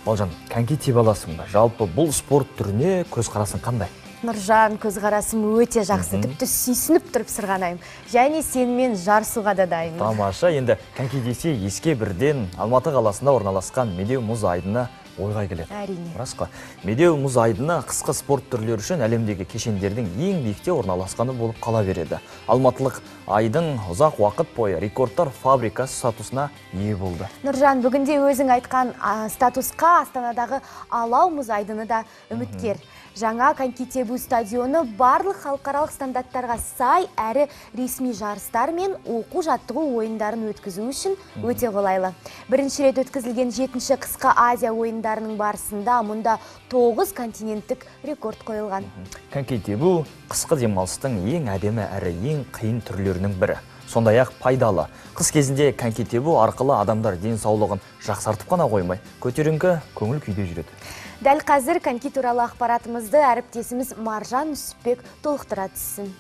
Балжан, коньки тебе аласың ба? Жалпы бұл спорт түріне көзқарасың қандай? Нұржан, көзқарасым өте жақсы, тіпті сүйсініп тұрып сырғанаймын. Және сенімен жарысуға да дайынмын. Тамаша, енді коньки десе еске бірден Алматы қаласында орналасқан Медеу мұз айдыны ойға келеді. Әрине. Рас қой. Медеу мұз айдыны қысқы спорт түрлері үшін әлемдегі кешендердің ең биікте орналасқаны болып қала береді. Алматылық айдың ұзақ уақыт бойы рекордтар фабрикасы статусына ие болды. Нұржан, бүгінде өзің айтқан статусқа Астанадағы Алау мұз айдыны да үміткер. Жаңа коньки тебу стадионы барлық халықаралық стандарттарға сай әрі ресми жарыстар мен оқу жаттығу ойындарын өткізу үшін өте қолайлы. Бірінші рет өткізілген 7-ші қысқы Азия ойындарының барысында мұнда 9 континенттік рекорд қойылған. Коньки тебу қысқы демалыстың ең әдемі әрі ең қиын түрлерінің бірі. Сондай-ақ пайдалы. Қыс кезінде коньки тебу арқылы адамдар денсаулығын жақсартып қана қоймай, көтеріңкі көңіл күйде жүреді. Дәл қазір коньки туралы ақпаратымызды әріптесіміз Маржан Нүсіпбек толықтыра түссін.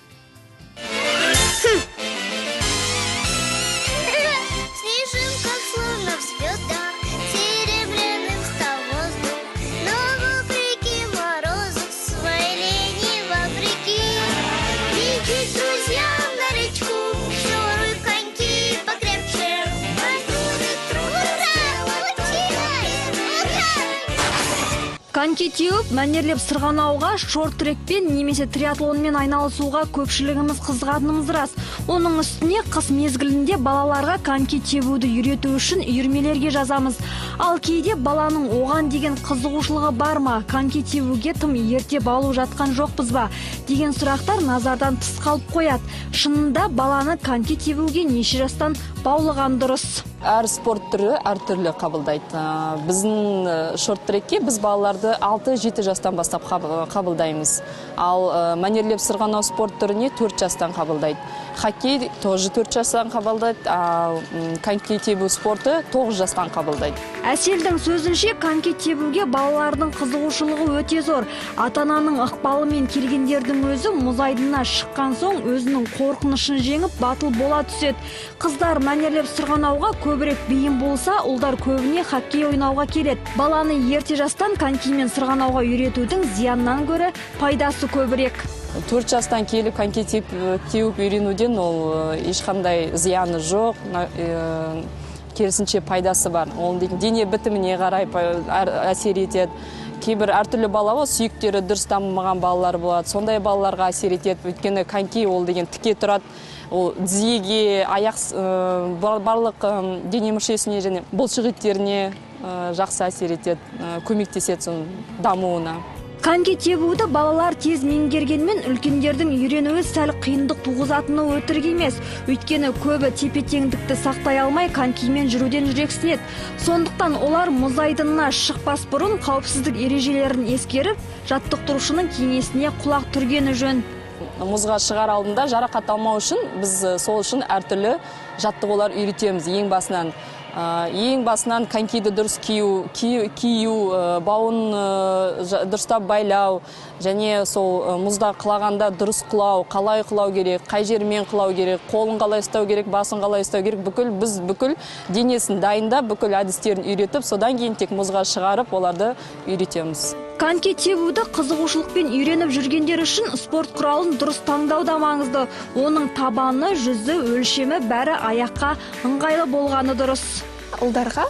Коньки теуіп, мәнерлеп сырғанауға, шорт-трекпен немесе триатлонмен айналысуға көпшілігіміз қызығатынымыз рас. Оның үстіне қыс мезгілінде балаларға коньки тебуді үйрету үшін үйірмелерге жазамыз. Ал кейде баланың оған деген қызығушылығы бар ма, коньки тебуге тым ерте баулып жатқан жоқпыз ба деген сұрақтар назардан тыс қалып қояды. Шынында баланы коньки тебуге неше жастан баулыған дұрыс? Әр спорт түрі әртүрлі қабылдайды. Біздің шорт-трекке біз балаларды 6-7 жастан бастап қабылдаймыз. Ал мәнерлеп сырғанау спорт түріне 4 жастан қабылдайды. Хоккей тоже 4 жастан қабылдайды, а коньки тебу спорты 9 жастан қабылдайды. Әселдің сөзінше, коньки тебуге балалардың қызығушылығы өте зор. Ата-ананың ықпалымен келгендердің өзі мұз айдынына шыққан соң өзінің қорқынышын жеңіп батыл бола түседі. Қыздар мәнерлеп сырғанауға көбірек бейім болса, ұлдар көбіне хоккей ойнауға келеді. Баланы ерте жастан конькимен сырғанауға үйретудің зияннан гөрі пайдасы көбірек. 4 жастан келіп коньки теуіп үйренуден ол ешқандай зияны жоқ, керісінше пайдасы бар. Ол дене бітіміне қарай әсер етеді. Кейбір әртүрлі бала сүйектері дұрыс дамымаған балалар болады. Сондай балаларға әсер етеді. Өйткені коньки ол деген тіке тұрады. Ол тізеге, аяқ барлық дене мүшесіне және бұлшық еттеріне жақсы әсер етеді, көмектеседі соның дамуына. Коньки тебуді балалар тез меңгергенмен үлкендердің үйренуі сәл қиындық туғызатыны өтірік емес. Өйткені көбі тепе-теңдікті сақтай алмай конькимен жүруден жүрексінеді. Сондықтан олар мұз айдынына шықпас бұрын қауіпсіздік ережелерін ескеріп, жаттықтырушының кеңесіне құлақ түргені жөн. Мұзға шығар алдында жарақат алмау үшін біз сол үшін әртүрлі жаттығулар үйретеміз. Ең басынан конькиді дұрыс кию, бауын дұрыстап байлау, және сол мұзда құлағанда дұрыс құлау, қалай құлау керек, қай жермен құлау керек, қолын қалай ұстау керек, басын қалай ұстау керек, біз бүкіл денесін дайындап, бүкіл әдістерін үйретіп, содан кейін тек мұзға шығарып, оларды үйретеміз. Коньки тебуді қызығушылықпен үйреніп жүргендер үшін спорт құралын дұрыс таңдау да маңызды. Оның табаны, жүзі, өлшемі бәрі аяққа ыңғайлы болғаны дұрыс. Ұлдарға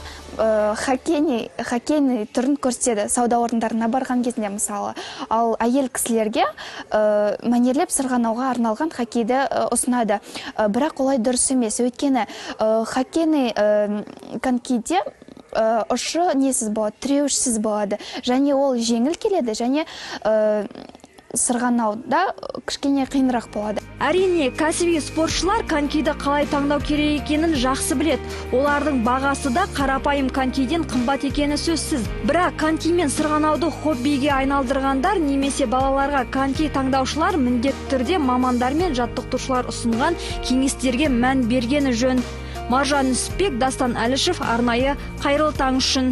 хоккейный түрін көрсетеді сауда орындарына барған кезінде мысалы. Ал әйел кісілерге мәнерлеп сырғанауға арналған хоккейді ұсынады. Бірақ олай дұрыс емес. Өйткені хоккейный конькиде ұшы несіз болады, тіреуішсіз болады. Және ол жеңіл келеді, және сырғанауда кішкене қиынырақ болады. Әрине, кәсіби спортшылар конькиді қалай таңдау керек екенін жақсы білет. Олардың бағасы да қарапайым конькиден қымбат екені сөзсіз. Бірақ конькимен сырғанауды хоббиге айналдырғандар немесе балаларға коньки таңдаушылар міндетті түрде мамандар мен жаттықтырушылар ұсынған кеңестерге мән бергені жөн. Маржан Нүсіпбек, Дастан Әлішев, арнайы Қайырлы таң үшін.